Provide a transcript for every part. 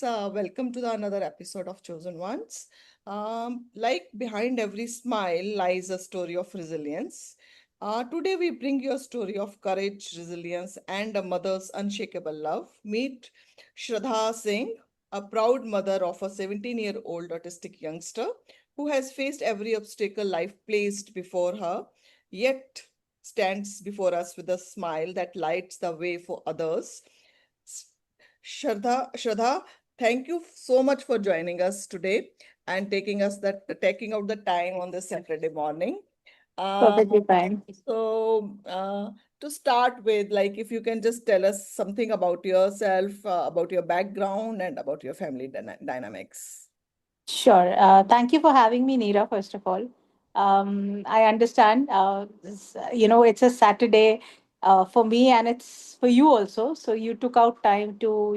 Welcome to the another episode of Chosen Ones. Like behind every smile lies a story of resilience. Today we bring you a story of courage, resilience, and a mother's unshakable love. Meet Shradha Singh, a proud mother of a 17-year-old autistic youngster who has faced every obstacle life placed before her, yet stands before us with a smile that lights the way for others. Shradha, thank you so much for joining us today and taking out the time on this Saturday morning. Uh, Perfectly fine. so to start with, like if you can just tell us something about yourself, about your background, and about your family dynamics. Sure. Thank you for having me, Neera, first of all. I understand, it's a Saturday for me and it's for you also. So you took out time to,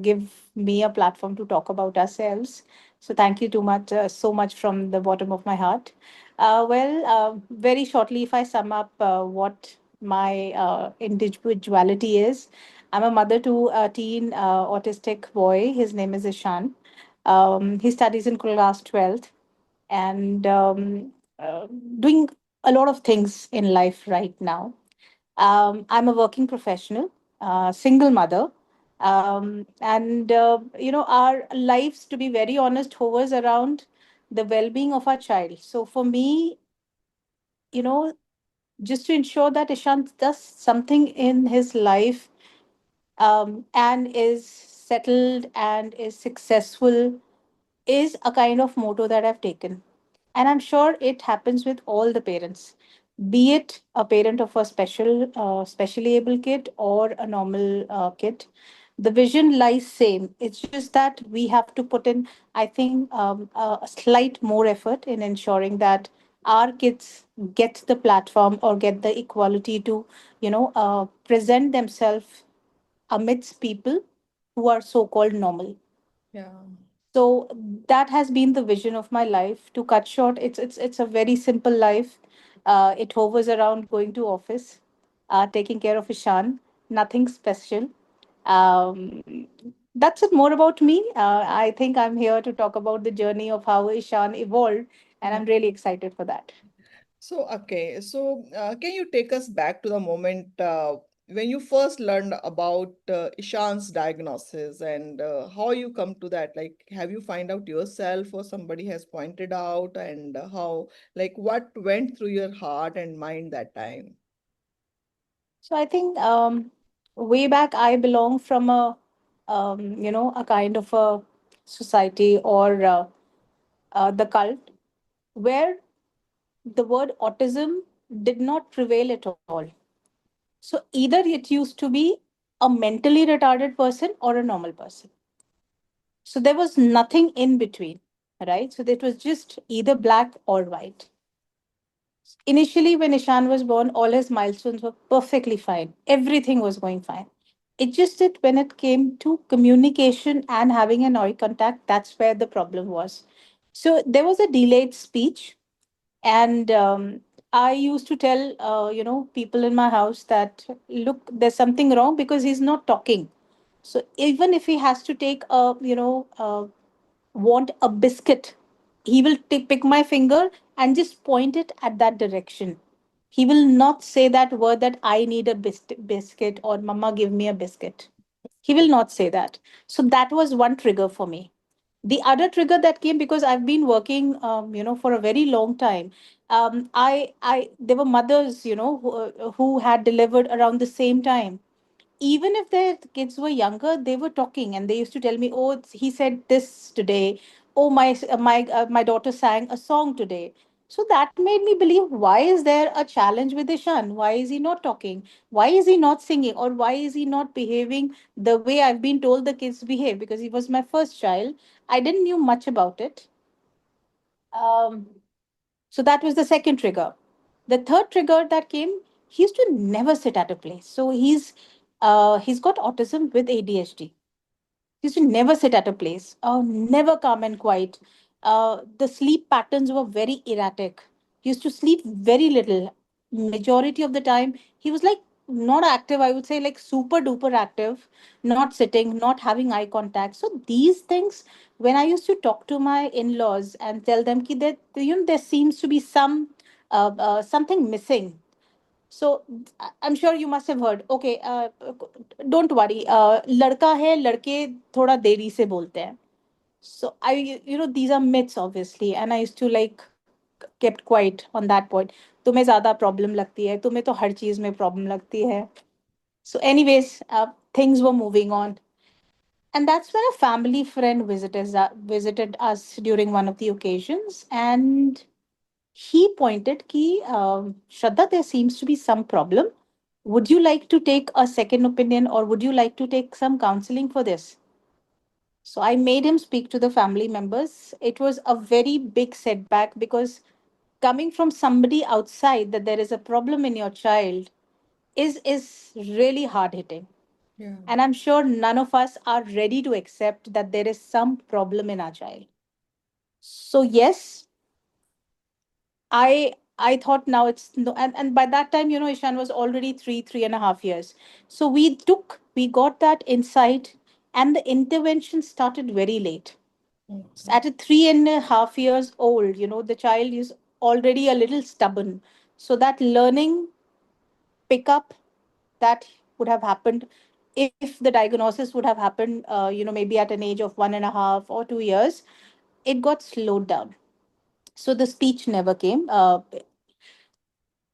give me a platform to talk about ourselves. So thank you too much, so much from the bottom of my heart. Very shortly, if I sum up what my individuality is, I'm a mother to a teen autistic boy. His name is Eshaan. He studies in class 12th and uh, doing a lot of things in life right now. I'm a working professional, single mother. Our lives, to be very honest, hovers around the well being of our child. So for me, you know, just to ensure that Ishant does something in his life and is settled and is successful is a kind of motto that I've taken. And I'm sure it happens with all the parents, be it a parent of a specially able kid or a normal kid. The vision lies same. It's just that we have to put in, I think, a slight more effort in ensuring that our kids get the platform or get the equality to, present themselves amidst people who are so-called normal. Yeah. So that has been the vision of my life. To cut short, it's a very simple life. It hovers around going to office, taking care of Ishan. Nothing special. Um, that's it. More about me. I think I'm here to talk about the journey of how Ishan evolved, and I'm really excited for that. Can you take us back to the moment when you first learned about Ishan's diagnosis and how you come to that? Like, have you find out yourself or somebody has pointed out, and what went through your heart and mind that time? So I think way back I belong from a kind of a society or the cult where the word autism did not prevail at all. So either it used to be a mentally retarded person or a normal person. So there was nothing in between, right? So it was just either black or white. Initially, when Ishan was born, all his milestones were perfectly fine. Everything was going fine. It just that when it came to communication and having an eye contact, that's where the problem was. So there was a delayed speech, and I used to tell people in my house that look, there's something wrong because he's not talking. So even if he has to take a want a biscuit, he will pick my finger and just point it at that direction. He will not say that word that I need a biscuit or mama give me a biscuit. He will not say that. So that was one trigger for me. The other trigger that came because I've been working, for a very long time. I there were mothers, who had delivered around the same time. Even if their kids were younger, they were talking and they used to tell me, "Oh, he said this today. Oh, my daughter sang a song today." So that made me believe, why is there a challenge with Ishan? Why is he not talking? Why is he not singing? Or why is he not behaving the way I've been told the kids behave? Because he was my first child. I didn't knew much about it. Um, so that was the second trigger. The third trigger that came, he used to never sit at a place. So he's got autism with ADHD. He used to never sit at a place, never calm and quiet. The sleep patterns were very erratic. He used to sleep very little. Majority of the time, he was like not active, I would say like super duper active, not sitting, not having eye contact. So these things, when I used to talk to my in-laws and tell them ki that, there seems to be something missing. So I'm sure you must have heard, okay, don't worry, लड़का है, लड़के थोड़ा देरी से बोलते हैं. So these are myths, obviously, and I used to like kept quiet on that point. तुम्हें ज्यादा प्रॉब्लम लगती है, तुम्हें तो हर चीज में प्रॉब्लम लगती है. So anyways, things were moving on, and that's when a family friend visited us during one of the occasions, and he pointed ki, Shraddha, there seems to be some problem. Would you like to take a second opinion, or would you like to take some counseling for this? So I made him speak to the family members. It was a very big setback because coming from somebody outside that there is a problem in your child is really hard hitting. Yeah. And I'm sure none of us are ready to accept that there is some problem in our child. So yes, I thought now it's no, and by that time, Ishan was already 3.5 years. So we got that insight, and the intervention started very late. Okay. At a 3.5 years old, the child is already a little stubborn. So that learning pickup that would have happened if the diagnosis would have happened, maybe at an age of 1.5 or 2 years, it got slowed down. So the speech never came.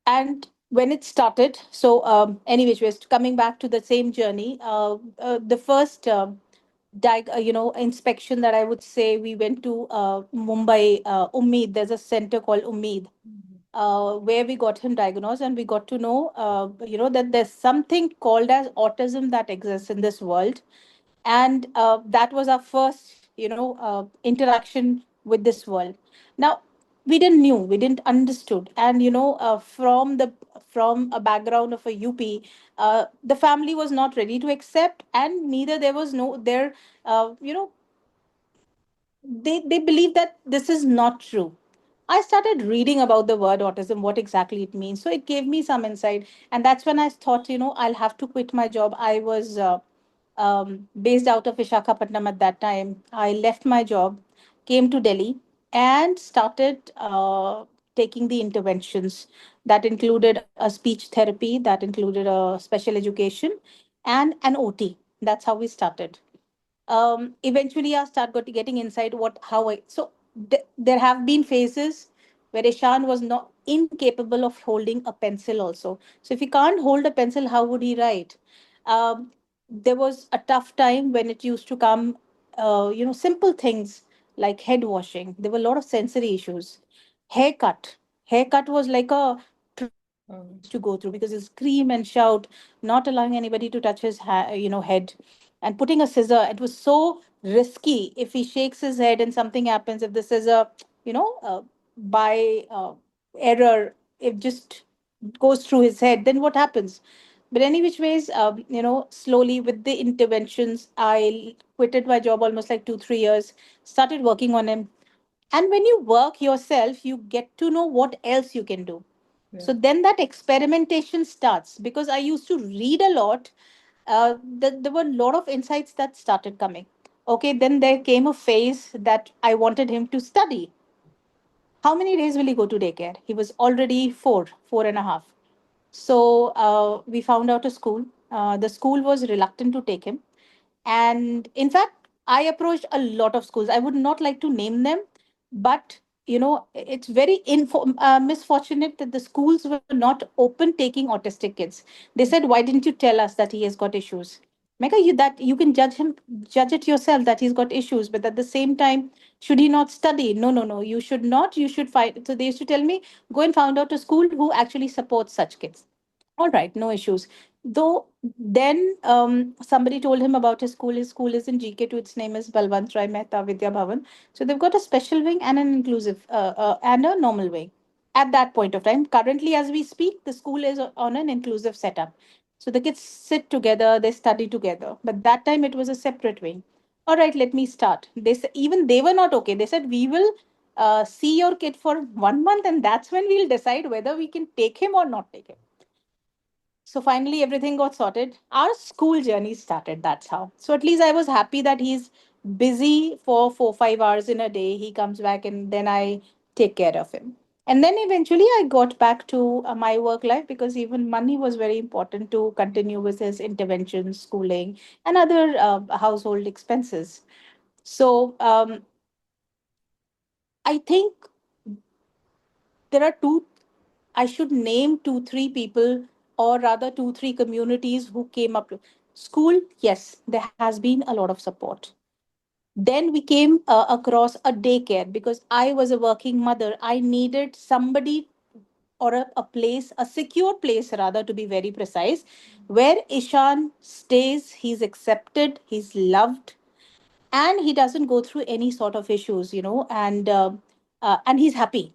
And when it started, so anyways, we're coming back to the same journey. The first inspection that I would say, we went to Mumbai, Ummeed. There's a center called Ummeed, Mhm. where we got him diagnosed, and we got to know, that there's something called as autism that exists in this world. And that was our first, interaction with this world. Now, we didn't understood, and from a background of a UP, the family was not ready to accept, and neither there was no there they believe that this is not true. I started reading about the word autism, what exactly it means. So it gave me some insight. And that's when I thought, I'll have to quit my job. I was based out of Vishakhapatnam at that time. I left my job, came to Delhi, and started taking the interventions that included a speech therapy, that included a special education, and an OT. That's how we started. Eventually I start getting inside what how I so there have been phases where Eshaan was not incapable of holding a pencil also. So if he can't hold a pencil, how would he write? There was a tough time when it used to come, simple things like head washing. There were a lot of sensory issues. Haircut. Haircut was like a trial that he used to go through because he'll scream and shout, not allowing anybody to touch his head, and putting a scissor. It was so risky. If he shakes his head and something happens, if the scissor, by error, it just goes through his head, then what happens? But any which ways, slowly with the interventions, I quitted my job almost like 2 3 years, started working on him. And when you work yourself, you get to know what else you can do. Yeah. So then that experimentation starts, because I used to read a lot. There were a lot of insights that started coming. Okay, then there came a phase that I wanted him to study. How many days will he go to daycare? He was already 4.5. So we found out a school. The school was reluctant to take him. And in fact, I approached a lot of schools. I would not like to name them, but it's very misfortunate that the schools were not open taking autistic kids. They said, "Why didn't you tell us that he has got issues?" Mega, you can judge it yourself that he's got issues, but at the same time, should he not study? No, no, no. You should not. You should find. So they used to tell me, go and find out a school who actually supports such kids. All right, no issues. Though then somebody told him about his school. His school is in GK2. Its name is Balwant Rai Mehta Vidya Bhavan. So they've got a special wing and an inclusive and a normal wing. At that point of time, currently as we speak, the school is on an inclusive setup. So the kids sit together, they study together. But that time it was a separate wing. All right, let me start. Even they were not okay. They said, we will see your kid for 1 month, and that's when we'll decide whether we can take him or not take him. So finally, everything got sorted. Our school journey started. That's how. So at least I was happy that he's busy for 4 5 hours in a day. He comes back and then I take care of him. And then eventually I got back to my work life because even money was very important to continue with his interventions, schooling, and other household expenses. So I think there are two, I should name 2 3 people, or rather 2 3 communities who came up to school. Yes, there has been a lot of support. Then we came across a daycare because I was a working mother. I needed somebody or a place, a secure place, rather, to be very precise, where Ishan stays, he's accepted, he's loved, and he doesn't go through any sort of issues, and he's happy.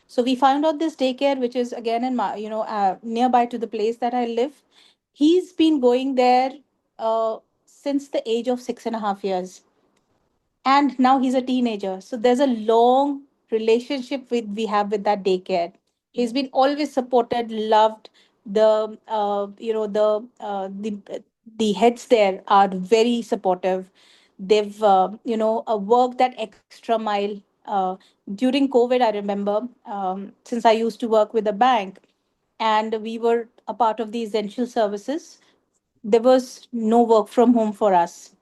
So we found out this daycare, which is again in my, nearby to the place that I live. He's been going there since the age of 6.5 years, and now he's a teenager. So there's a long relationship with we have with that daycare. He's Yeah. been always supported, loved. The heads there are very supportive. They've worked that extra mile. During COVID, I remember, since I used to work with a bank and we were a part of the essential services, there was no work from home for us.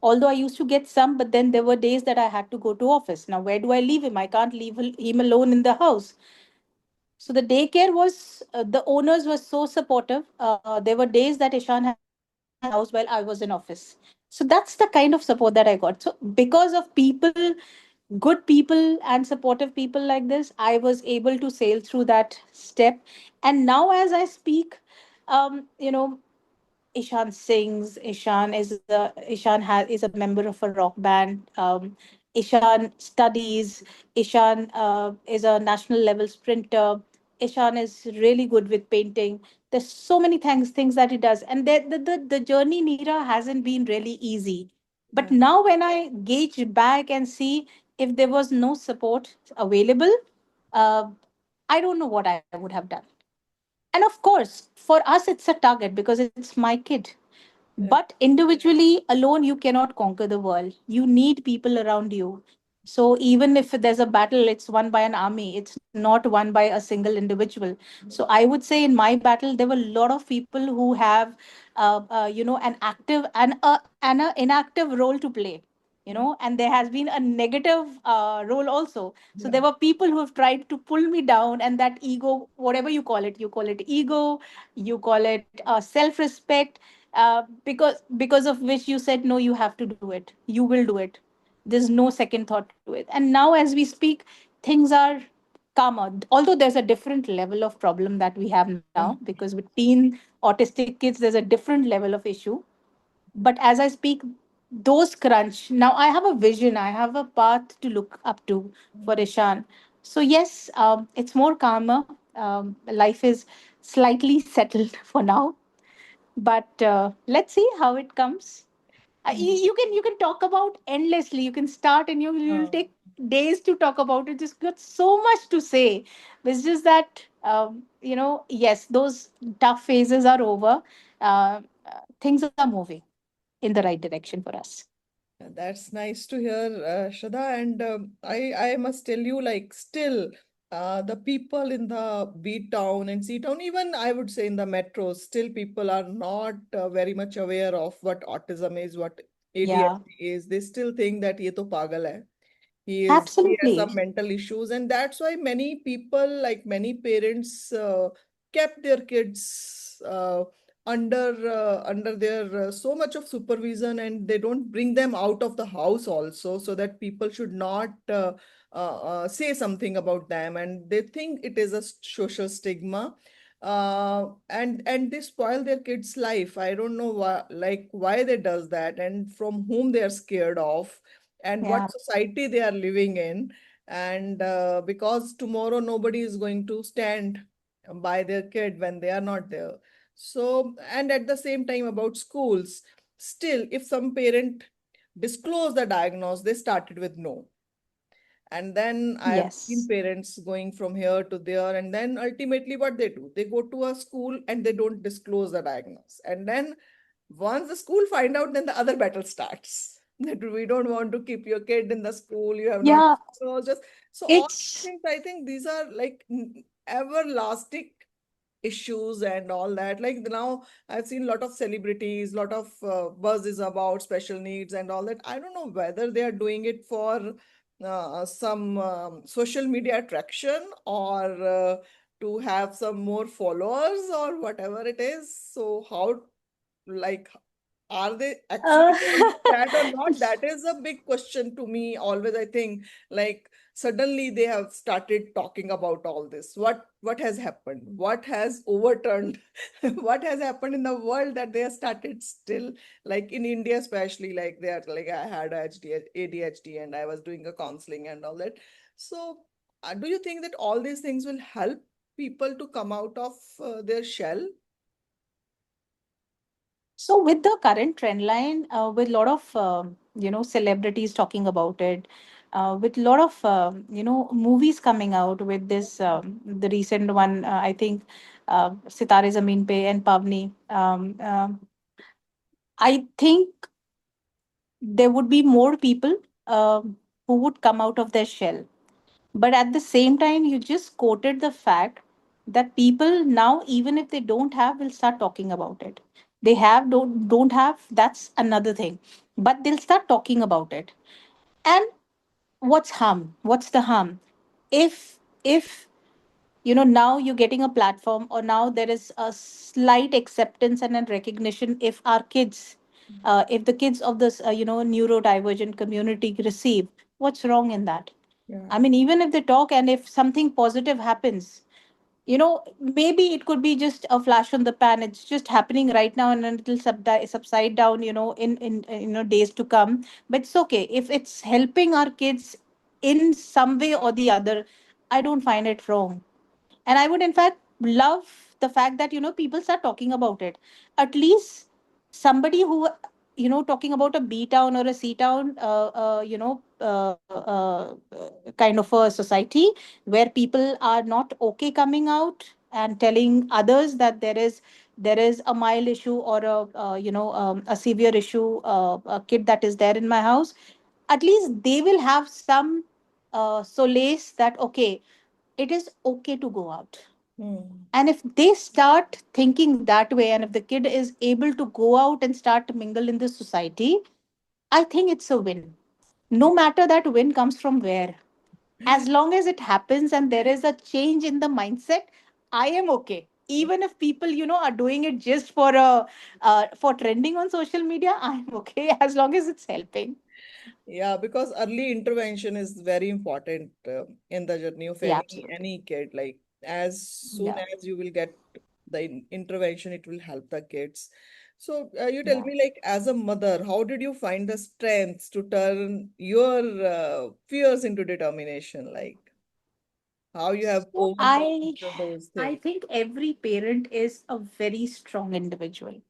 Although I used to get some, but then there were days that I had to go to office. Now where do I leave him? I can't leave him alone in the house. So the daycare was, the owners were so supportive. There were days that Ishan had to stay in the house while I was in office. So that's the kind of support that I got. So because of people, good people and supportive people like this, I was able to sail through that step. And now as I speak, um, you know, Ishan sings. Ishan is a member of a rock band. Ishan studies. Ishan is a national level sprinter. Ishan is really good with painting. There's so many things that he does, and the journey, Neera, hasn't been really easy. But Yeah. now when I gauge back and see, if there was no support available, uh, I don't know what I would have done. And of course, for us, it's a target because it's my kid. Yeah. But individually, alone, you cannot conquer the world. You need people around you. So even if there's a battle, it's won by an army. It's not won by a single individual. So I would say in my battle, there were a lot of people who have, an active and an inactive role to play. Yeah. And there has been a negative role also. So Yeah. there were people who have tried to pull me down, and that ego, whatever you call it ego, you call it self-respect, because of which you said no, you have to do it, you will do it. There's no second thought to it. And now as we speak, things are calmer, although there's a different level of problem that we have now, Yeah. because with teen autistic kids there's a different level of issue. But as I speak, those crunch, now I have a vision, I have a path to look up to for Ishan. So yes, it's more calmer. Life is slightly settled for now, but let's see how it comes. You can talk about endlessly. You can start and you'll Uh, take days to talk about it. Just got so much to say. It's just that, yes, those tough phases are over. Things are moving in the right direction for us. That's nice to hear, Shraddha. And I must tell you, like, still, the people in the B town and C town, even I would say in the metros, still people are not very much aware of what autism is, what Yeah, ADHD is. They still think that ye to pagal hai. He has absolutely. some mental issues, and that's why many people, like many parents, kept their kids under their so much of supervision, and they don't bring them out of the house also, so that people should not say something about them, and they think it is a social stigma. And they spoil their kids' life. I don't know why, like why they does that, and from whom they are scared of, and Yeah. what society they are living in. And because tomorrow nobody is going to stand by their kid when they are not there. So, and at the same time, about schools, still if some parent disclose the diagnosis, they started with no. And then I have seen Yes. parents going from here to there, and then ultimately what they do, they go to a school and they don't disclose the diagnosis. And then once the school find out, then the other battle starts. That we don't want to keep your kid in the school, you have not Yeah, disclosed. Just so all these it's things, I think these are like everlasting issues and all that. Like now I've seen a lot of celebrities, lot of buzz is about special needs and all that. I don't know whether they are doing it for some social media attraction, or to have some more followers, or whatever it is. So how, like, are they uh, actually want that or not? That is a big question to me always. I think, like, suddenly they have started talking about all this. What has happened? What has overturned? What has happened in the world that they have started still, like in India especially, like they are like, I had ADHD and I was doing a counseling and all that. So do you think that all these things will help people to come out of their shell? So with the current trend line, with a lot of celebrities talking about it, with a lot of movies coming out with this the recent one, I think Sitare Zameen Pe and Pavni. I think there would be more people who would come out of their shell. But at the same time, you just quoted the fact that people now, even if they don't have, will start talking about it. They have, don't have, that's another thing. But they'll start talking about it. And what's harm? What's the harm? If now you're getting a platform, or now there is a slight acceptance and a recognition, if our kids, if the kids of this neurodivergent community receive, what's wrong in that? Yeah. I mean, even if they talk and if something positive happens, maybe it could be just a flash on the pan. It's just happening right now, and then it'll subside down, in days to come. But it's okay if it's helping our kids in some way or the other. I don't find it wrong, and I would in fact love the fact that people start talking about it. At least somebody who talking about a B town or a C town, kind of a society where people are not okay coming out and telling others that there is a mild issue or a severe issue, a kid that is there in my house. At least they will have some solace that okay, it is okay to go out. Hmm. And if they start thinking that way, and if the kid is able to go out and start to mingle in the society, I think it's a win. No matter that win comes from where, as long as it happens and there is a change in the mindset, I am okay. Even if people are doing it just for trending on social media, I'm okay as long as it's helping. Yeah, because early intervention is very important in the journey of Yeah, any absolutely. kid. Like as soon Yeah, as you will get the intervention, it will help the kids. So you tell yeah. me, like as a mother, how did you find the strength to turn your fears into determination? Like how you have So overcome those I things? think every parent is a very strong individual.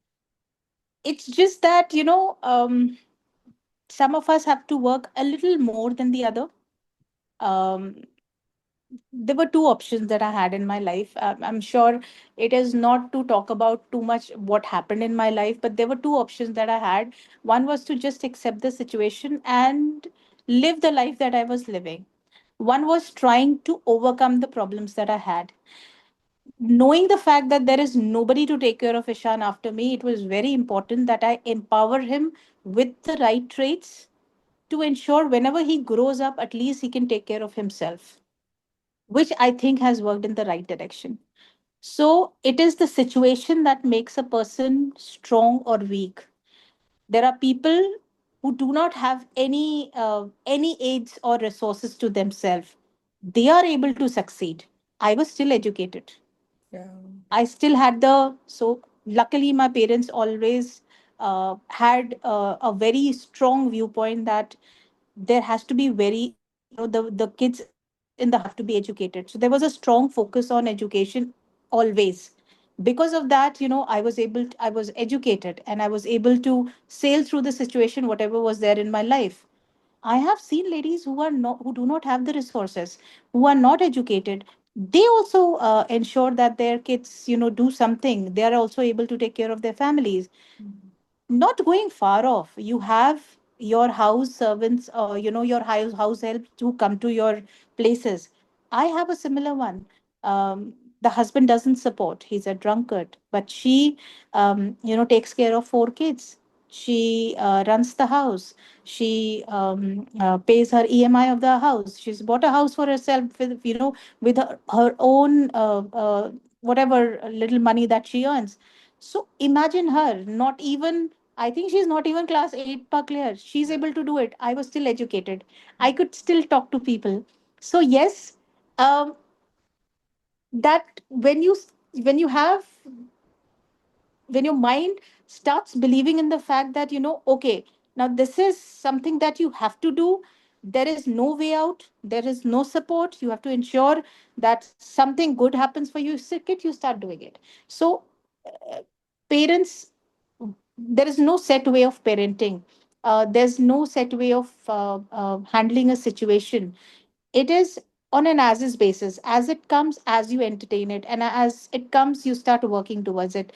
It's just that some of us have to work a little more than the other. um, there were two options that I had in my life. I'm sure it is not to talk about too much what happened in my life, but there were two options that I had. One was to just accept the situation and live the life that I was living. One was trying to overcome the problems that I had. Knowing the fact that there is nobody to take care of Ishan after me, it was very important that I empower him with the right traits to ensure whenever he grows up, at least he can take care of himself, which I think has worked in the right direction. So it is the situation that makes a person strong or weak. There are people who do not have any aids or resources to themselves. They are able to succeed. I was still educated. Yeah. I still had the so luckily my parents always had a very strong viewpoint that there has to be very the kids in the house have to be educated. So there was a strong focus on education always. Because of that, I was educated and I was able to sail through the situation whatever was there in my life. I have seen ladies who are not, who do not have the resources, who are not educated. They also ensure that their kids, do something. They are also able to take care of their families. Mhm. Not going far off, you have your house servants, or your house help who come to your places. I have a similar one. The husband doesn't support, he's a drunkard, but she takes care of 4 kids. She runs the house. She pays her EMI of the house. She's bought a house for herself with, with her own whatever little money that she earns. So imagine her, not even, I think she's not even class 8 pa clear. She's Yeah. able to do it. I was still educated. I could still talk to people. So yes, um, that when you have when your mind starts believing in the fact that, okay, now this is something that you have to do. There is no way out. There is no support. You have to ensure that something good happens for you. Sick it, you start doing it. So uh, parents, there is no set way of parenting. There's no set way of handling a situation. It is on an as is basis. As it comes, as you entertain it, and as it comes, you start working towards it.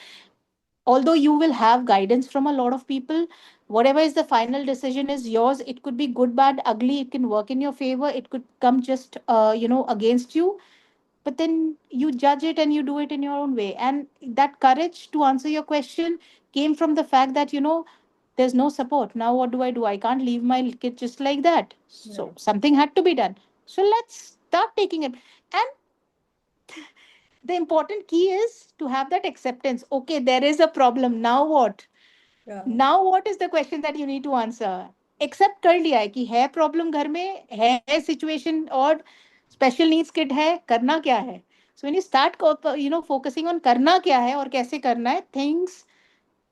Although you will have guidance from a lot of people, whatever is the final decision is yours. It could be good, bad, ugly. It can work in your favor. It could come just against you. But then you judge it and you do it in your own way. And that courage to answer your question came from the fact that, there's no support. Now what do? I can't leave my kid just like that. Yeah. So something had to be done. So let's start taking it. And the important key is to have that acceptance. Okay, there is a problem. Now what? Yeah. Now what is the question that you need to answer? Accept कर लिया है कि है problem घर में है situation और special needs kid है करना क्या है. So when you start focusing on करना क्या है और कैसे करना है, things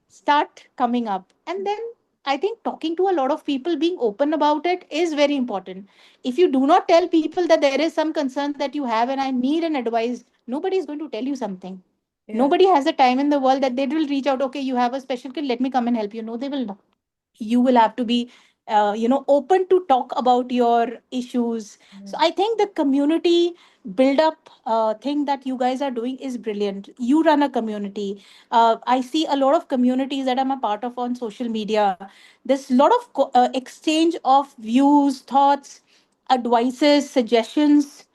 start coming up. And then I think talking to a lot of people, being open about it is very important. If you do not tell people that there is some concern that you have and I need an advice, nobody is going to tell you something. Yeah. Nobody has a time in the world that they will reach out, okay, you have a special kid, let me come and help you. No, they will not. You will have to be open to talk about your issues. So Yeah. I think the community build up thing that you guys are doing is brilliant. You run a community. I see a lot of communities that I'm a part of on social media. There's a lot of exchange of views, thoughts, advices, suggestions,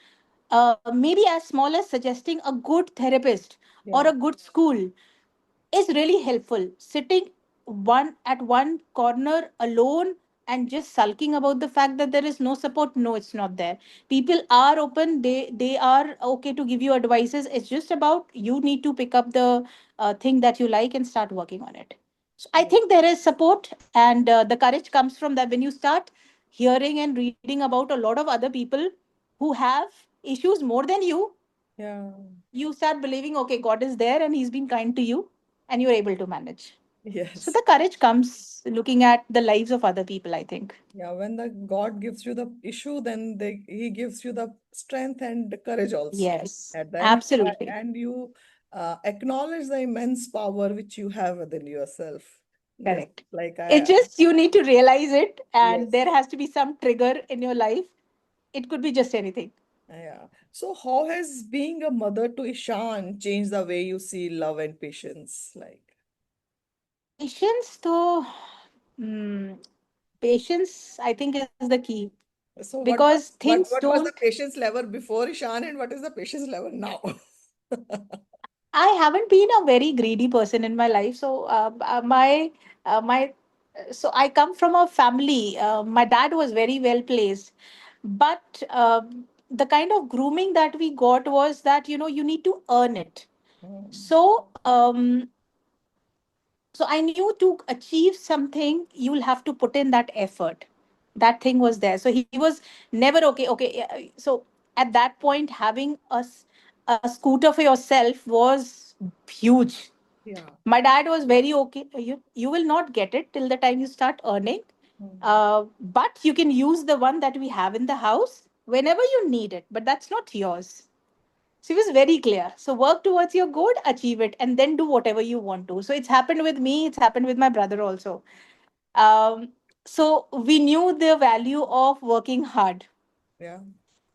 maybe as small as suggesting a good therapist or Yeah. a good school is really helpful. Sitting one corner alone and just sulking about the fact that there is no support, no, it's not there. People are open. They are okay to give you advices. It's just about you need to pick up the thing that you like and start working on it. So I Yeah. think there is support, and the courage comes from that when you start hearing and reading about a lot of other people who have issues more than Yeah. you start believing, okay, God is there and He's been kind to you and you're able to manage. So Yes. the courage comes looking at the lives of other people, I think. Yeah. When the God gives you the issue, then He gives you the strength and the courage also. Yes, At the end, absolutely. and you acknowledge the immense power which you have within yourself. Yes. Correct. Like It just, you need to realize it, and yes. there has to be some trigger in your life. It could be just anything. Yeah. So how has being a mother to Ishan changed the way you see love and patience? Like, Patience, though, mm, patience, I think, is the key so because things what was don't. the patience level before Ishan and what is the patience level now? I haven't been a very greedy person in my life. So my so I come from a family. My dad was very well placed, but the kind of grooming that we got was that you need to earn it. Hmm. So I knew to achieve something, you will have to put in that effort. That thing was there. So he was never okay. Okay, yeah, so at that point, having a scooter for yourself was huge. Yeah. My dad was very okay. You will not get it till the time you start earning, Hmm. but you can use the one that we have in the house whenever you need it. But that's not yours. So he was very clear. So work towards your goal, achieve it, and then do whatever you want to. So it's happened with me. It's happened with my brother also. Um, So we knew the value of working hard. Yeah.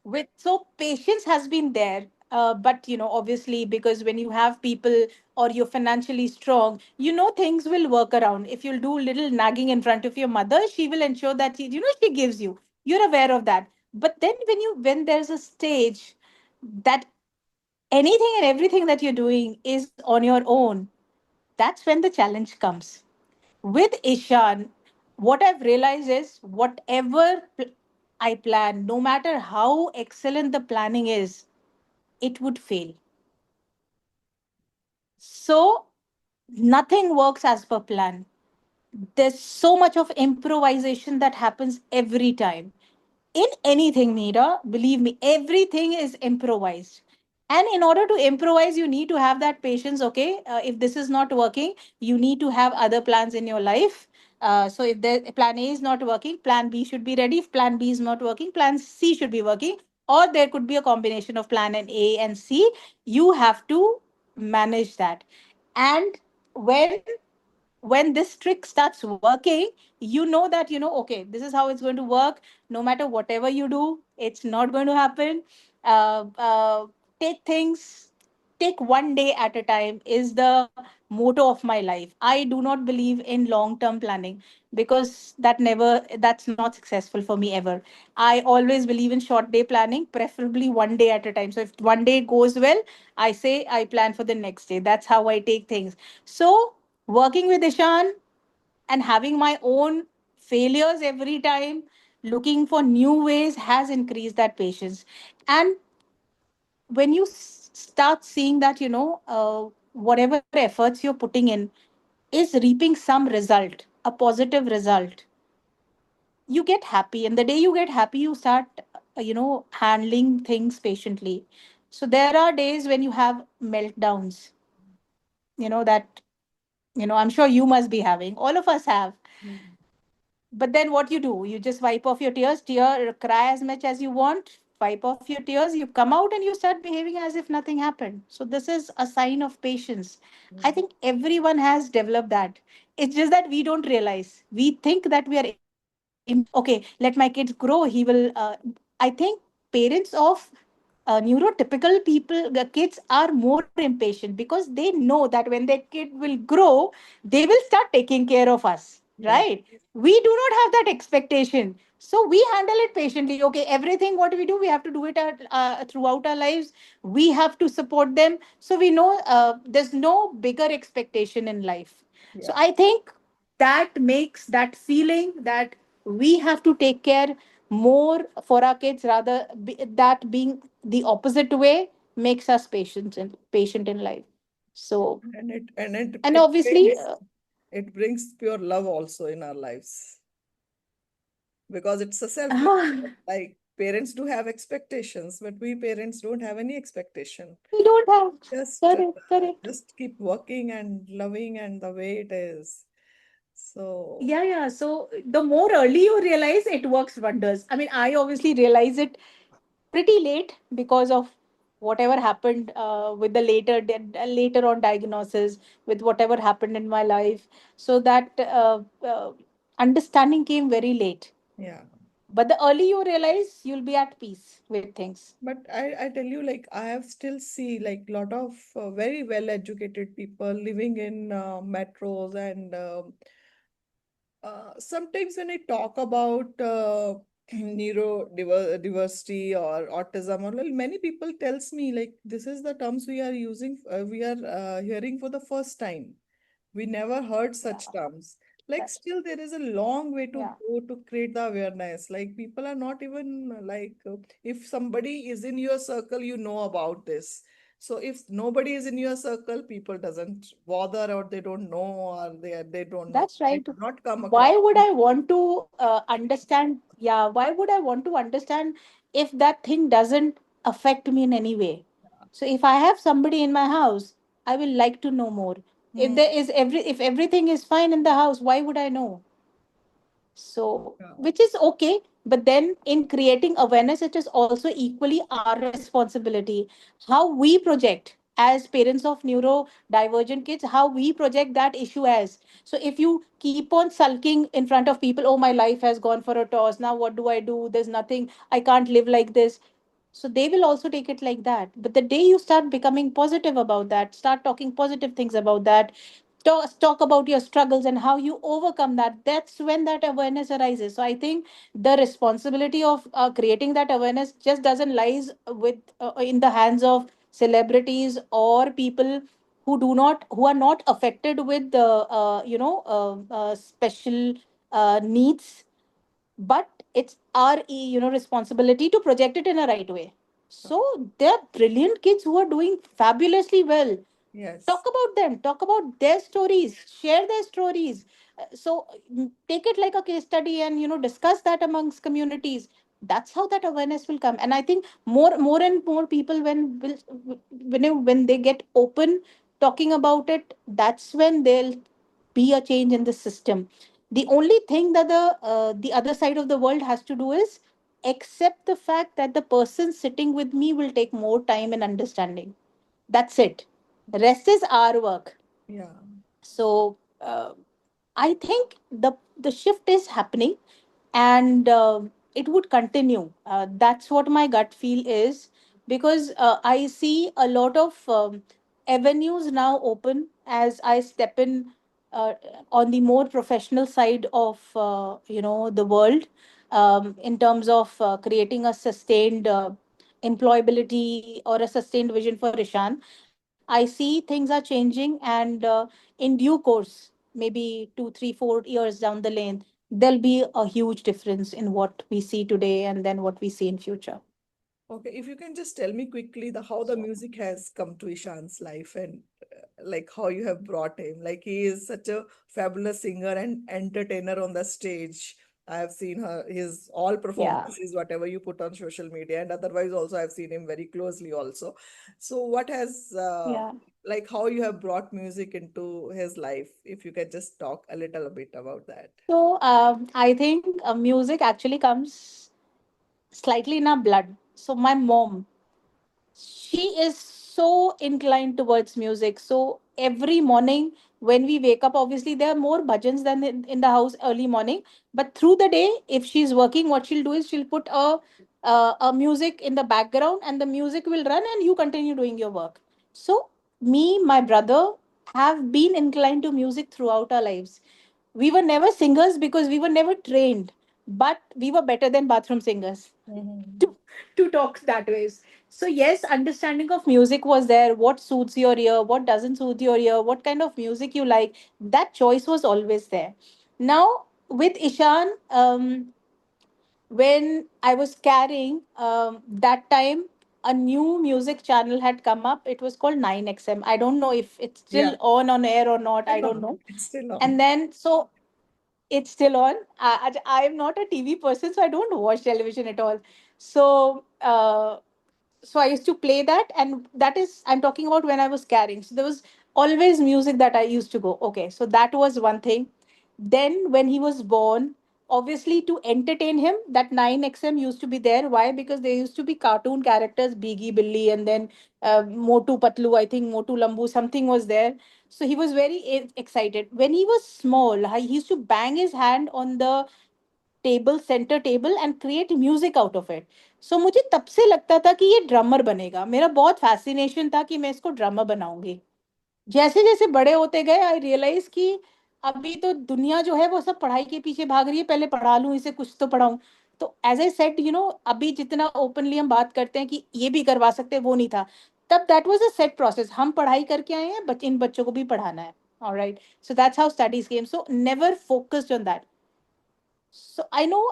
With so patience has been there, but obviously, because when you have people or you're financially strong, things will work around. If you'll do little nagging in front of your mother, she will ensure that she gives you. You're aware of that. But then when there's a stage that anything and everything that you're doing is on your own, that's when the challenge comes. With Ishan, what I've realized is whatever I plan, no matter how excellent the planning is, it would fail. So nothing works as per plan. There's so much of improvisation that happens every time. In anything, Meera, believe me, everything is improvised. And in order to improvise, you need to have that patience. Okay, if this is not working, you need to have other plans in your life. So if the plan A is not working, plan B should be ready. If plan B is not working, plan C should be working. Or there could be a combination of plan and A and C. You have to manage that. And when when this trick starts working, you know that okay, this is how it's going to work. No matter whatever you do, it's not going to happen. Uh, uh, take things take one day at a time is the motto of my life. I do not believe in long term planning, because that's not successful for me ever. I always believe in short day planning, preferably one day at a time. So if one day goes well, I say I plan for the next day. That's how I take things. So working with Ishan and having my own failures every time, looking for new ways, has increased that patience. And when you start seeing that, whatever efforts you're putting in is reaping some result, a positive result, you get happy. And the day you get happy, you start, handling things patiently. So there are days when you have meltdowns, that, I'm sure you must be having. All of us have. Mm. But then what you do, you just wipe off your tears, cry as much as you want, wipe off your tears, you come out and you start behaving as if nothing happened. So this is a sign of patience. I Mm. think everyone has developed that. It's just that we don't realize. We think that we are impatient. Okay, let my kids grow. He will. I think parents of neurotypical people, the kids are more impatient because they know that when their kid will grow, they will start taking care of us, Yeah. right? We do not have that expectation. So we handle it patiently. Okay, everything what we do, we have to do it throughout our lives. We have to support them. So we know there's no bigger expectation in life. So Yeah. I think that makes that feeling that we have to take care more for our kids, rather that being the opposite way makes us patient in life. So, And it and obviously, it brings pure love also in our lives, because it's a selfless love. Like parents do have expectations, but we parents don't have any expectation. we don't have. Just Correct, correct. just keep working and loving and the way it is. So Yeah, yeah. So the more early you realize, it works wonders. I mean, I obviously realize it pretty late because of whatever happened with the later on diagnosis, with whatever happened in my life. So that understanding came very late. yeah. But the early you realize, you'll be at peace with things. But I tell you, like I have still see like lot of very well educated people living in metros, and sometimes when I talk about neurodiversity or autism, or well, many people tells me like this is the terms we are using, we are hearing for the first time. We never heard such Yeah. terms. Like Correct. still there is a long way to Yeah. go to create the awareness. Like people are not even like if somebody is in your circle, you know about this. So if nobody is in your circle, people doesn't bother, or they don't know, or That's they right. do not come across. Why would I want to understand? Yeah, why would I want to understand if that thing doesn't affect me in any way? So if I have somebody in my house, I will like to know more. If Hmm. there is if everything is fine in the house, why would I know? So, Yeah. which is okay. But then in creating awareness, it is also equally our responsibility how we project. as parents of neurodivergent kids, how we project that issue as. So if you keep on sulking in front of people, oh, my life has gone for a toss, now what do I do, there's nothing, I can't live like this, so they will also take it like that. But the day you start becoming positive about that, start talking positive things about that, talk about your struggles and how you overcome that, that's when that awareness arises. So I think the responsibility of creating that awareness just doesn't lies with in the hands of celebrities or people who are not affected with the special needs, but it's our responsibility to project it in a right way. So there are brilliant kids who are doing fabulously well. Yes. Talk about them, talk about their stories, share their stories. Take it like a case study and discuss that amongst communities. That's how that awareness will come. And I think more and more people when they get open talking about it, that's when there'll be a change in the system. The only thing that the other side of the world has to do is accept the fact that the person sitting with me will take more time and understanding. That's it. The rest is our work. Yeah. So I think the shift is happening, and it would continue. That's what my gut feel is, because I see a lot of avenues now open as I step in uh, on the more professional side of the world, in terms of creating a sustained employability or a sustained vision for Ishan. I see things are changing, and in due course, maybe 2, 3, 4 years down the lane, there'll be a huge difference in what we see today and then what we see in future. Okay, if you can just tell me quickly the how the So music has come to Ishan's life and like how you have brought him. Like he is such a fabulous singer and entertainer on the stage. I have seen his all yeah, performances, whatever you put on social media, and otherwise also I've seen him very closely also. So what has yeah. like how you have brought music into his life? If you can just talk a little bit about that. So I think music actually comes slightly in our blood. So my mom, she is so inclined towards music. So every morning when we wake up, obviously there are more bhajans than in the house early morning. But through the day, if she's working, what she'll do is she'll put a music in the background, and the music will run, and you continue doing your work. So me, my brother, have been inclined to music throughout our lives. We were never singers because we were never trained, but we were better than bathroom singers Mhm. to, to talk that ways. So yes, understanding of music was there. What suits your ear, what doesn't suit your ear, what kind of music you like, that choice was always there. Now with Ishan, when I was carrying, that time a new music channel had come up. It was called 9XM. I don't know if it's Yeah, still on air or not. I still don't on. know. It's still on. And then so it's still on. I am not a TV person, so I don't watch television at all. So so I used to play that, and that is, I'm talking about when I was carrying. So there was always music that I used to go. Okay, so that was one thing. Then when he was born, obviously to entertain him, that 9XM used to be there. Why? Because there used to be cartoon characters, Biggie Billy, and then Motu Patlu, I think Motu Lambu, something was there. So he was very excited. When he was small, he used to bang his hand on the table centre table and create music out of it. So मुझे तब से लगता था कि ये drummer बनेगा. मेरा बहुत फैसिनेशन था कि मैं इसको ड्रमर बनाऊंगी. जैसे जैसे बड़े होते गए आई रियलाइज कि अभी तो दुनिया जो है वो सब पढ़ाई के पीछे भाग रही है, पहले पढ़ा लूं इसे, कुछ तो पढ़ाऊं. तो एज आई सेड, अभी जितना ओपनली हम बात करते हैं कि ये भी करवा सकते हैं, वो नहीं था. तब that was a set process. हम पढ़ाई करके आए हैं, इन बच्चों को भी पढ़ाना है. Alright, so that's how studies came. So never focused on that. So I know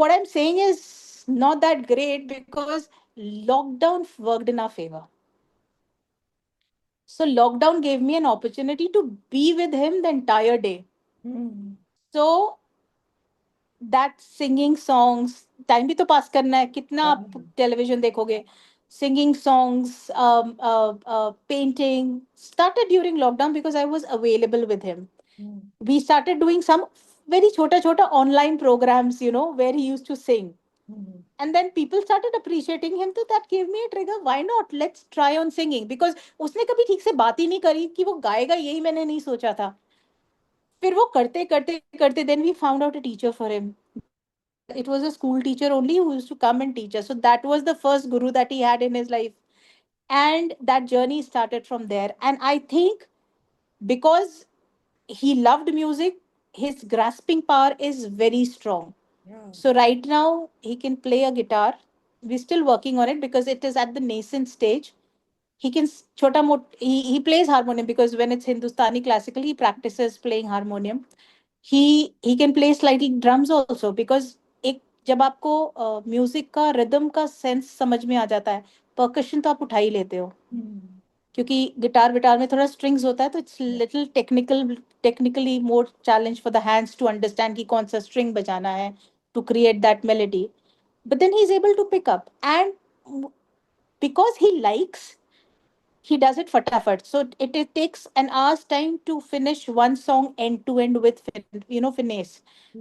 what I'm saying is not that great because lockdown worked in our favor. So lockdown gave me an opportunity to be with him the entire day. Hmm. So that singing songs, time भी तो पास करना है, कितना Yeah. आप television देखोगे. Singing songs, painting started during lockdown because I was available with him. Hmm. We started doing some very chota chota online programs, where he used to sing. Mhm. And then people started appreciating him, so that gave me a trigger. Why not, let's try on singing, because उसने कभी ठीक से बात ही नहीं करी कि वो गाएगा, यही मैंने नहीं सोचा था. फिर वो करते करते करते, then we found out a teacher for him. It was a school teacher only who used to come and teach us. So that was the first guru that he had in his life. And that journey started from there. And I think because he loved music, his grasping power is very strong. Yeah. So right now he can play a guitar. We're still working on it because it is at the nascent stage. He can chota mot he plays harmonium, because when it's Hindustani classical, he practices playing harmonium. He can play slightly drums also, because एक जब आपको music का rhythm का sense समझ में आ जाता है, percussion तो आप उठा ही लेते हो. Mhm. क्योंकि गिटार विटार में थोड़ा स्ट्रिंग्स होता है, तो it's Yeah. Little technically more challenge for the hands to understand कि कौन सा स्ट्रिंग बजाना है to create that melody. But then he's able to pick up, and because he likes, he does it fatafat. So it takes an hour's time to finish one song end to end with finesse.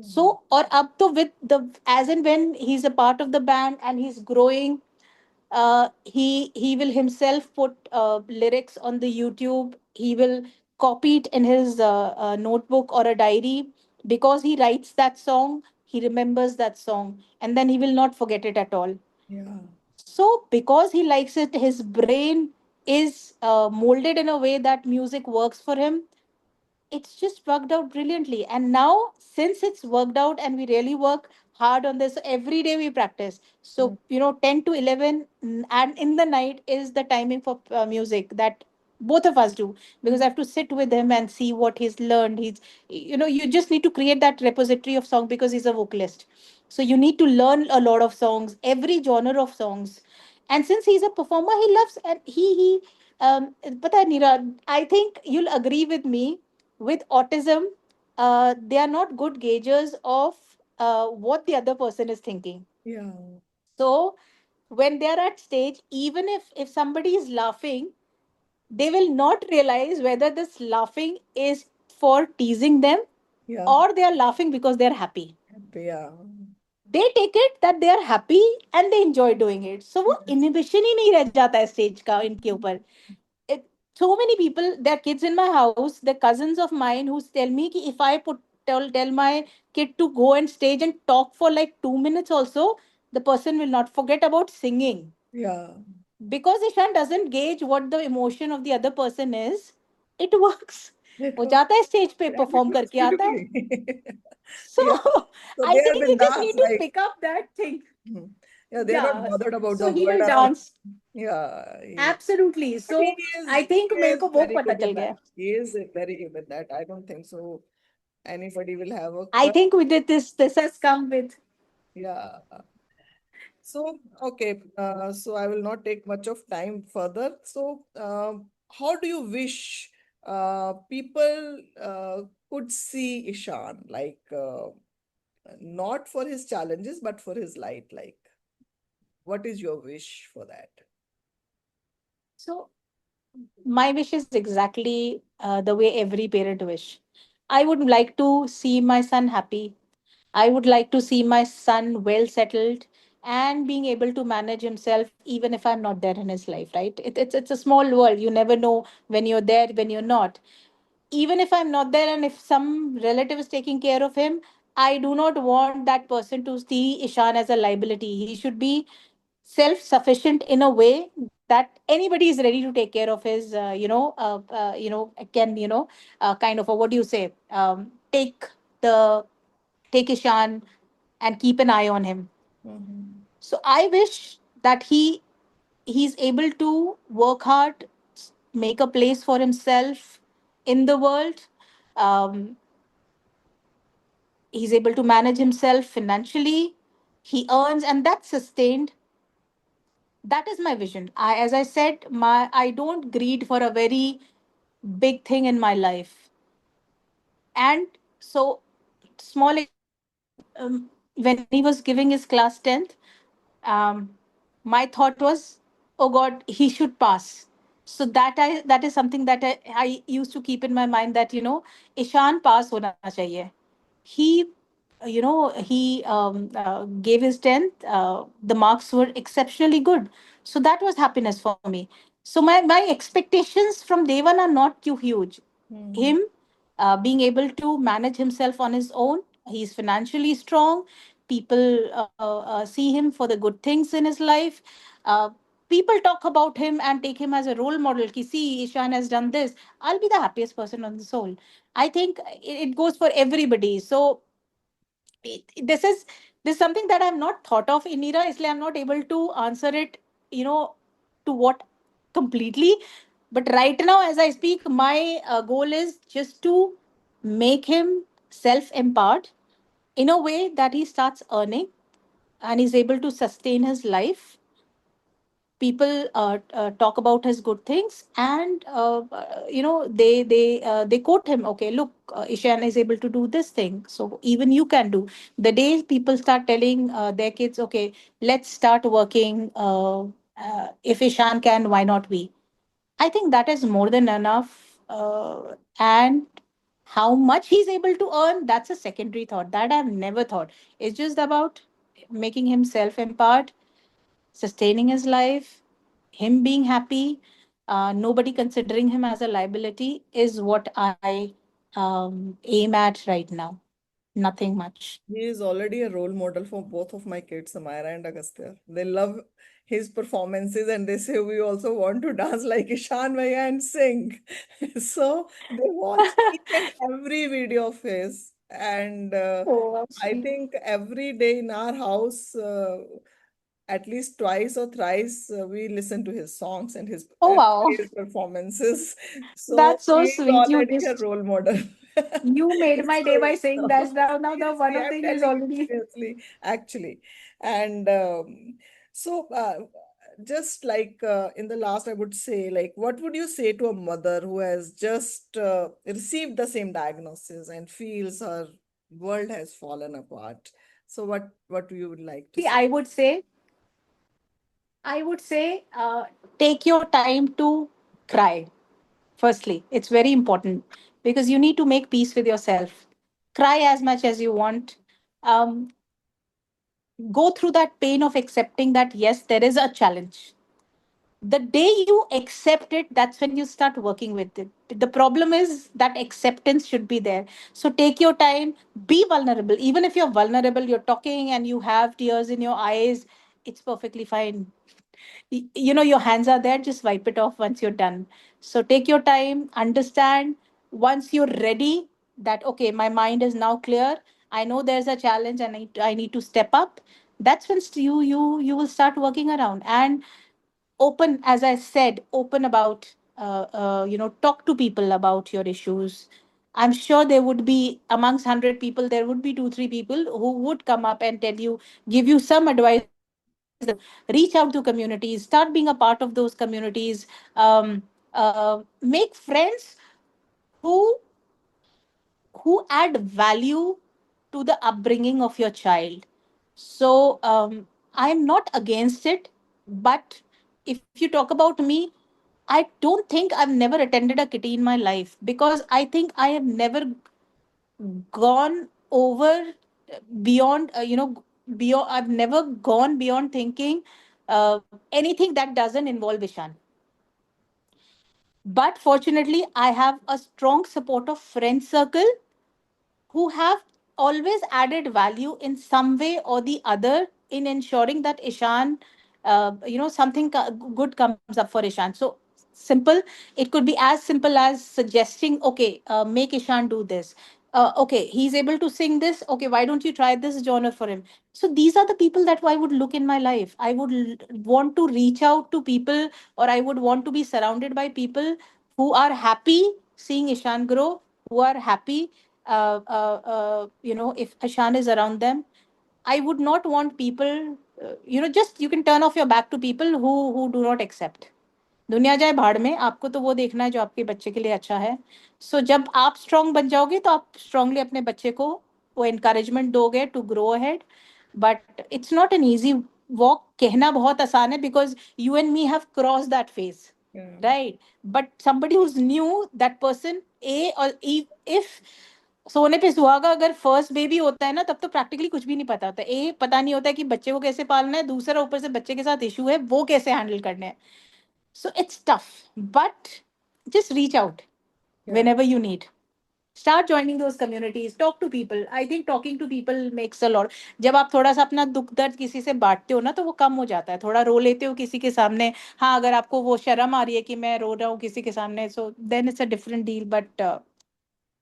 So Mhm. or up to with the, as and when he's a part of the band and he's growing, he will himself put lyrics on the YouTube. He will copy it in his notebook or a diary, because he writes that song, he remembers that song, and then he will not forget it at all. Yeah. So because he likes it, his brain is molded in a way that music works for him. It's just worked out brilliantly. And now, since it's worked out and we really work hard on this, every day we practice. Mm. So, 10 to 11 and in the night is the timing for music that both of us do, because I have to sit with him and see what he's learned. You just need to create that repository of song, because he's a vocalist. So you need to learn a lot of songs, every genre of songs. And since he's a performer, he loves, and pata hai, Neera, I think you'll agree with me, with autism, they are not good gaugers of what the other person is thinking. Yeah. So when they are at stage, even if somebody is laughing, they will not realize whether this laughing is for teasing them Yeah. or they are laughing because they are happy. Yeah. They take it that they are happy and they enjoy doing it. So वो Yes. inhibition ही नहीं रह जाता है stage का इनके ऊपर. it, so many people, there are kids in my house, they're cousins of mine who tell me ki if I tell my kid to go and stage and talk for like 2 minutes also, the person will not forget about singing, Yeah. because Ishan doesn't gauge what the emotion of the other person is. It works. It वो was, जाता है stage पे and it perform was करके आता है. beautifully. So Yeah. So I they are think you just bindas, need to like, pick up that thing. mhm. Yeah, they're not Yeah. bothered about So the he word will art. dance. Yeah. Absolutely. But he So is I think he मेरे is को वो very पता good चल in that. गया. He is very good in that. I don't think so. Anybody will have a I think we did this. This has come with. yeah. So, okay, so I will not take much of time further. So, how do you wish people could see Ishan, like not for his challenges, but for his light? Like, what is your wish for that? So my wish is exactly the way every parent wish. I would like to see my son happy. I would like to see my son well settled and being able to manage himself, even if I'm not there in his life. Right? It's a small world. You never know when you're there, when you're not. Even if I'm not there and if some relative is taking care of him, I do not want that person to see Ishan as a liability. He should be self sufficient in a way that anybody is ready to take care of his, can, kind of a, what do you say, the take Ishan and keep an eye on him. Mhm. So I wish that he's able to work hard, make a place for himself in the world. Um, he's able to manage himself financially. He earns, and that's sustained. That is my vision. As I said, I don't greed for a very big thing in my life. And so, small example, when he was giving his class 10th, um, my thought was, oh God, he should pass. So that is something that I used to keep in my mind, that Ishan pass hona chahiye. He he gave his 10th, the marks were exceptionally good. So that was happiness for me. So my expectations from day one are not too huge. Hmm. Him being able to manage himself on his own, he's financially strong. People see him for the good things in his life. uh, People talk about him and take him as a role model, ki see Ishan has done this, I'll be the happiest person on the soul. I think it goes for everybody. So this is something that I've not thought of in Neera, isliye I'm not able to answer it, you know, to what completely. But right now, as I speak, my goal is just to make him self-empowered in a way that he starts earning and is able to sustain his life. People talk about his good things, and they quote him, okay, look, Ishan is able to do this thing, so even you can do. The day people start telling their kids, okay, let's start working, if Ishan can, why not we? I think that is more than enough. And how much he's able to earn, that's a secondary thought that I've never thought. It's just about making himself empowered, sustaining his life, him being happy, nobody considering him as a liability is what I aim at right now. Nothing much. He is already a role model for both of my kids, Samira and Agastya. They love his performances and they say we also want to dance like Ishan Bhaiya and sing. So they watch each and every video of his. And Oh, how I sweet. think every day in our house, at least twice or thrice, we listen to his songs and Oh, wow. his performances. So That's he so is sweet. already a role model. You made my day by saying So, that. Now the one seriously, of I'm thing is telling you already. seriously, actually. And so, just like in the last, I would say, like, what would you say to a mother who has just received the same diagnosis and feels her world has fallen apart? So, what you would like to See, say? I would say, take your time to cry. Firstly, it's very important because you need to make peace with yourself. Cry as much as you want. Um, Go through that pain of accepting that yes, there is a challenge. The day you accept it, that's when you start working with it. The problem is that acceptance should be there. So take your time, be vulnerable. Even if you're vulnerable, you're talking and you have tears in your eyes, it's perfectly fine. Your hands are there, just wipe it off once you're done. So take your time, understand. Once you're ready, that okay, my mind is now clear, I know there's a challenge and I need to step up. That's when you will start working around. And open, as I said, open about, talk to people about your issues. I'm sure there would be amongst 100 people, there would be 2 3 people who would come up and tell you, give you some advice that you can do. Reach out to communities, start being a part of those communities. Make friends who add value to the upbringing of your child. So I'm not against it, but if you talk about me, I don't think I've never attended a kitty in my life, because I think I have never gone over beyond, beyond. I've never gone beyond thinking anything that doesn't involve Ishan. But fortunately, I have a strong support of friend circle who have always added value in some way or the other in ensuring that Ishan, something good comes up for Ishan. So simple, it could be as simple as suggesting, okay, make Ishan do this. Okay, he's able to sing this. Okay, why don't you try this genre for him? So these are the people that I would look in my life. I would want to reach out to people, or I would want to be surrounded by people who are happy seeing Ishan grow, who are happy, if Ashan is around them. I would not want people, just you can turn off your back to people who do not accept. दुनिया जाए भाड़ में, आपको तो वो देखना है जो आपके बच्चे के लिए अच्छा है. सो जब आप स्ट्रांग बन जाओगे तो आप स्ट्रांगली अपने बच्चे को वो encouragement दोगे to grow ahead. But it's not an easy walk. कहना बहुत आसान है because you and me have crossed that phase, Yeah. right? But somebody who's new, that person, a or if सोने पे सुहागा। अगर फर्स्ट बेबी होता है ना, तब तो प्रैक्टिकली कुछ भी नहीं पता होता। एक, पता नहीं होता है कि बच्चे को कैसे पालना है। दूसरा, ऊपर से बच्चे के साथ इशू है, वो कैसे हैंडल करने हैं। So it's tough, but just reach out Yeah. whenever you need. Start joining those communities, talk to people. I think talking to people makes a lot. जब आप थोड़ा सा अपना दुख दर्द किसी से बांटते हो ना, तो वो कम हो जाता है। थोड़ा रो लेते हो किसी के सामने। हाँ, अगर आपको वो शर्म आ रही है कि मैं रो रहा हूँ किसी के सामने, so then it's a different deal. But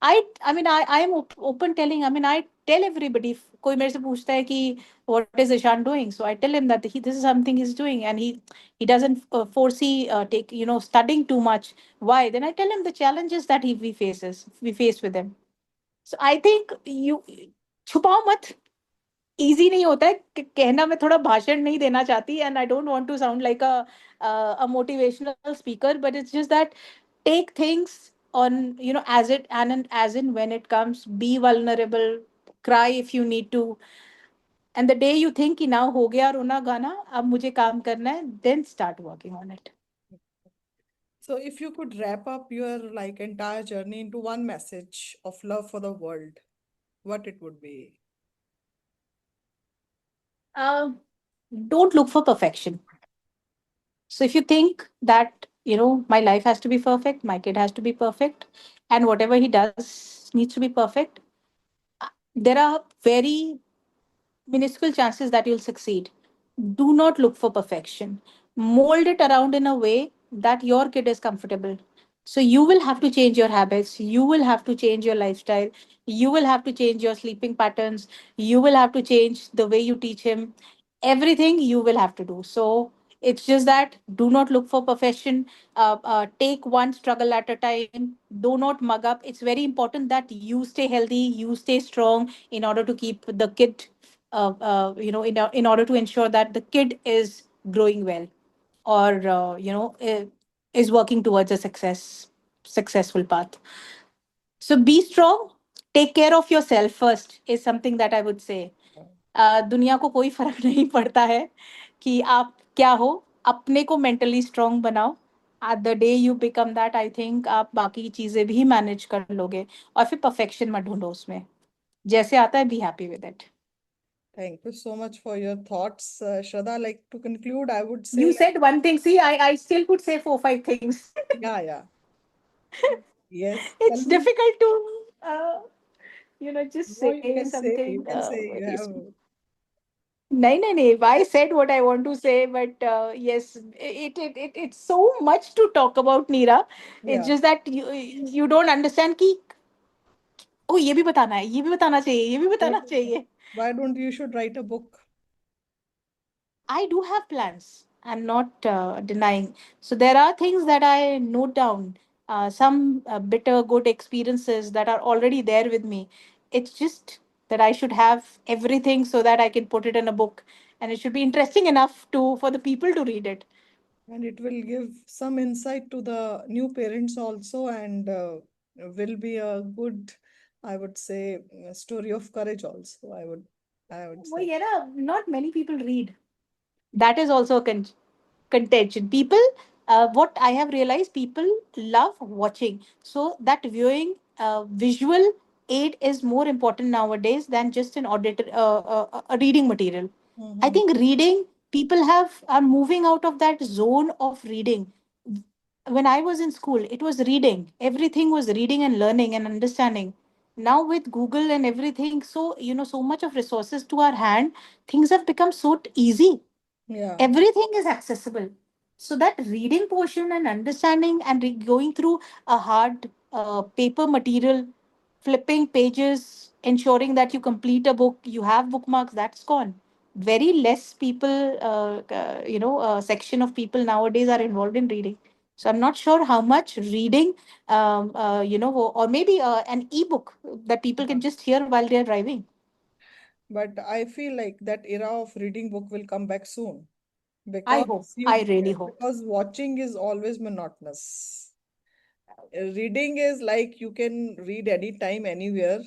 I mean, I am open telling. I mean, I tell everybody. If कोई मेरे से पूछता है कि what is Ishan doing, so I tell him that this is something he's doing, and he doesn't foresee take studying too much. Why? Then I tell him the challenges that we face with him. So I think you छुपाओ मत। Easy नहीं होता है कहना। मैं थोड़ा भाषण नहीं देना चाहती, and I don't want to sound like a motivational speaker, but it's just that take things on, as it and as in when it comes. Be vulnerable, cry if you need to, and the day you think कि ना हो गया रोना गाना, अब मुझे काम करना है, then start working on it. So if you could wrap up your like entire journey into one message of love for the world, what it would be? uh, don't look for perfection. So if you think that, my life has to be perfect, my kid has to be perfect, and whatever he does needs to be perfect, there are very minuscule chances that you'll succeed. Do not look for perfection. Mold it around in a way that your kid is comfortable. So you will have to change your habits, you will have to change your lifestyle, you will have to change your sleeping patterns, you will have to change the way you teach him. Everything you will have to do. So it's just that do not look for perfection. Take one struggle at a time. Do not mug up. It's very important that you stay healthy, you stay strong, in order to keep the kid in order to ensure that the kid is growing well, or is working towards a successful path. So be strong, take care of yourself first is something that I would say. दुनिया को कोई फर्क नहीं पड़ता है कि आप क्या हो। अपने को मेंटली स्ट्रांग बनाओ। At the day you become that, I think आप बाकी चीजें भी मैनेज कर लोगे। और फिर परफेक्शन मत ढूंढो उसमें, जैसे आता है be happy with it. Thank you so much for your thoughts, Shraddha. Like to conclude, I would say You like, said one thing. See, I still could say four, five things. yeah, yeah, yes. Tell It's me. difficult to, just No, say you can say, something. you can say you have, No, no, no. I said what I want to say, but yes, it's so much to talk about, Neera. It's yeah. just that you don't understand कि ओ ये भी बताना है, ये भी बताना चाहिए, ये भी But बताना चाहिए. why don't you should write a book? I do have plans. I'm not denying. So there are things that I note down, some bitter good experiences that are already there with me. It's just that I should have everything so that I can put it in a book, and it should be interesting enough to for the people to read it. And it will give some insight to the new parents also, and will be a good, I would say, story of courage also. I would Well, say. yeah, not many people read. That is also a contention. People, what I have realized, people love watching. So that viewing, visual aid is more important nowadays than just an a reading material. I Mm-hmm. think reading, people have are moving out of that zone of reading. When I was in school, it was reading. Everything was reading and learning and understanding. Now with Google and everything, so so much of resources to our hand, things have become so easy. Yeah. Everything is accessible. So that reading portion and understanding and going through a hard paper material, flipping pages, ensuring that you complete a book, you have bookmarks, that's gone. Very less people, section of people nowadays are involved in reading. So I'm not sure how much reading, or maybe an ebook that people Yeah. can just hear while they're driving. But I feel like that era of reading book will come back soon, I hope. because I you really hope. because watching is always monotonous. Reading is like you can read anytime, anywhere.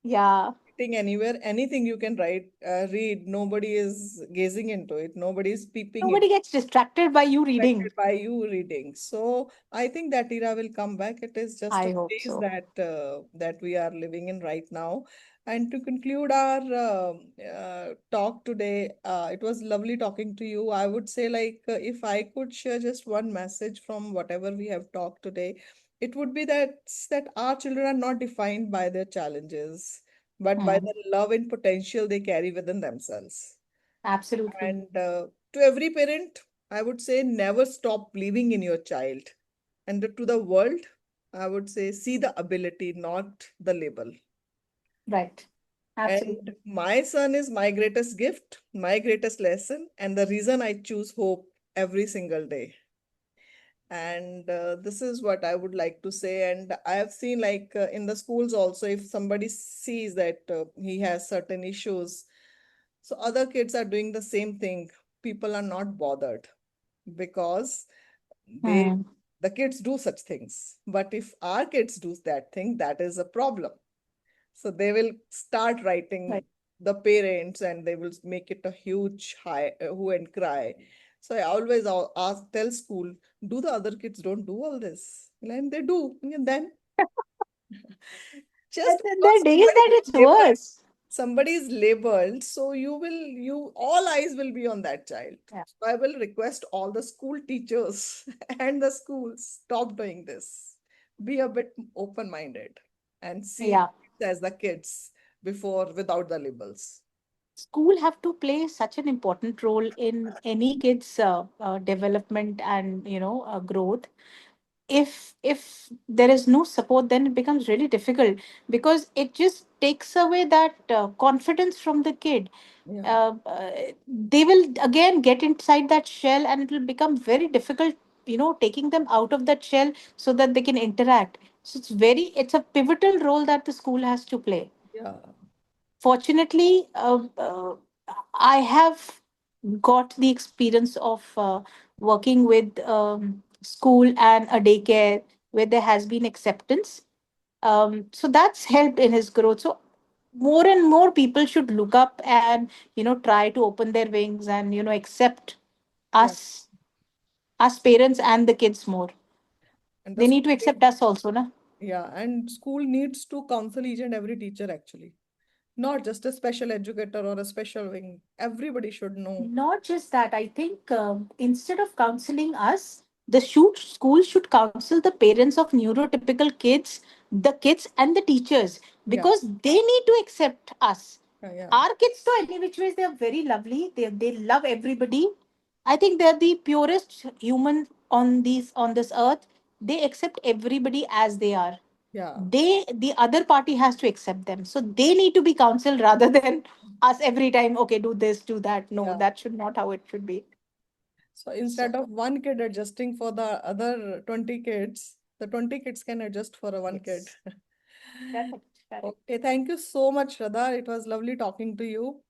Yeah. sitting anywhere, anything you can write, read. Nobody is gazing into it. Nobody is peeping in Nobody gets distracted by you reading. affected by you reading. So I think that era will come back. It is just a I hope phase so. that we are living in right now. And to conclude our talk today, it was lovely talking to you. I would say, like, if I could share just one message from whatever we have talked today, it would be that our children are not defined by their challenges, but by Hmm. the love and potential they carry within themselves. Absolutely. And to every parent, I would say never stop believing in your child. And to the world, I would say see the ability, not the label. Right. And Absolutely. my son is my greatest gift, my greatest lesson, and the reason I choose hope every single day. And this is what I would like to say. And I have seen, like, in the schools also, if somebody sees that he has certain issues, so other kids are doing the same thing. People are not bothered because they Hmm. the kids do such things. But if our kids do that thing, that is a problem. So they will start writing Right. the parents and they will make it a huge high who and cry. So I always ask, tell school, do the other kids don't do all this? And they do. And then And just then there because are days that it's worse. somebody is labeled, so you all eyes will be on that child. Yeah. So I will request all the school teachers and the schools, stop doing this. Be a bit open minded and see Yeah. kids as the kids before, without the labels. School have to play such an important role in any kid's development and growth. If there is no support, then it becomes really difficult because it just takes away that confidence from the kid. Yeah, They will again get inside that shell, and it will become very difficult, taking them out of that shell so that they can interact. So it's a pivotal role that the school has to play. yeah, Fortunately, I have got the experience of working with school and a daycare where there has been acceptance. So that's helped in his growth. So more and more people should look up and try to open their wings and accept yeah. us, us parents and the kids more. And the They need school to need, accept us also, na? yeah, and school needs to counsel each and every teacher actually. Not just a special educator or a special wing. Everybody should know. Not just that, I think instead of counseling us, school should counsel the parents of neurotypical kids, the kids and the teachers, Yeah, because they need to accept us. yeah, Our kids, though, any which ways, they are very lovely. They love everybody. I think they're the purest human on this earth. They accept everybody as they are. yeah, The other party has to accept them, so they need to be counseled rather than us every time. Okay, do this, do that. No, yeah. that should not how it should be. So So instead of one kid adjusting for the other 20 kids, the 20 kids can adjust for a one kid. yes, correct, correct. Okay, thank you so much, Shraddha. It was lovely talking to you,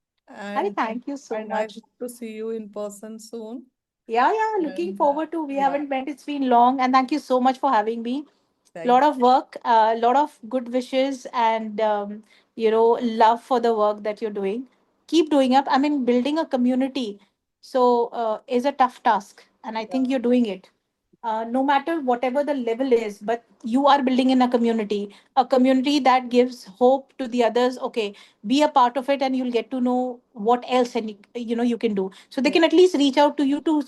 Harry, and thank you so I much. hope to see you in person soon. Yeah, yeah, looking And forward to. We yeah, haven't met. It's been long, and thank you so much for having me. Lot thank of work, a lot of good wishes, and love for the work that you're doing. Keep doing up. I mean, building a community is a tough task, and I you. think you're doing it. No matter whatever the level is, but you are building in a community that gives hope to the others. Okay, be a part of it, and you'll get to know what else and you can do. So they Yeah, can at least reach out to you to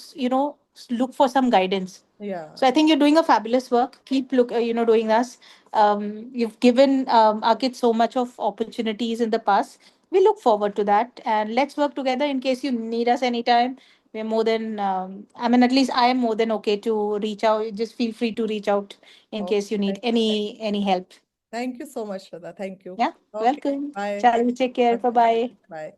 look for some guidance. yeah, So I think you're doing a fabulous work. Keep doing this. You've given our kids so much of opportunities in the past. We look forward to that, and let's work together. In case you need us anytime, we're more than. I mean, at least I am more than okay to reach out. Just feel free to reach out in okay. case you need any help. Thank you so much, Shraddha. Thank you. Yeah, Okay, welcome. bye. Charlie, take care. Bye bye. Bye.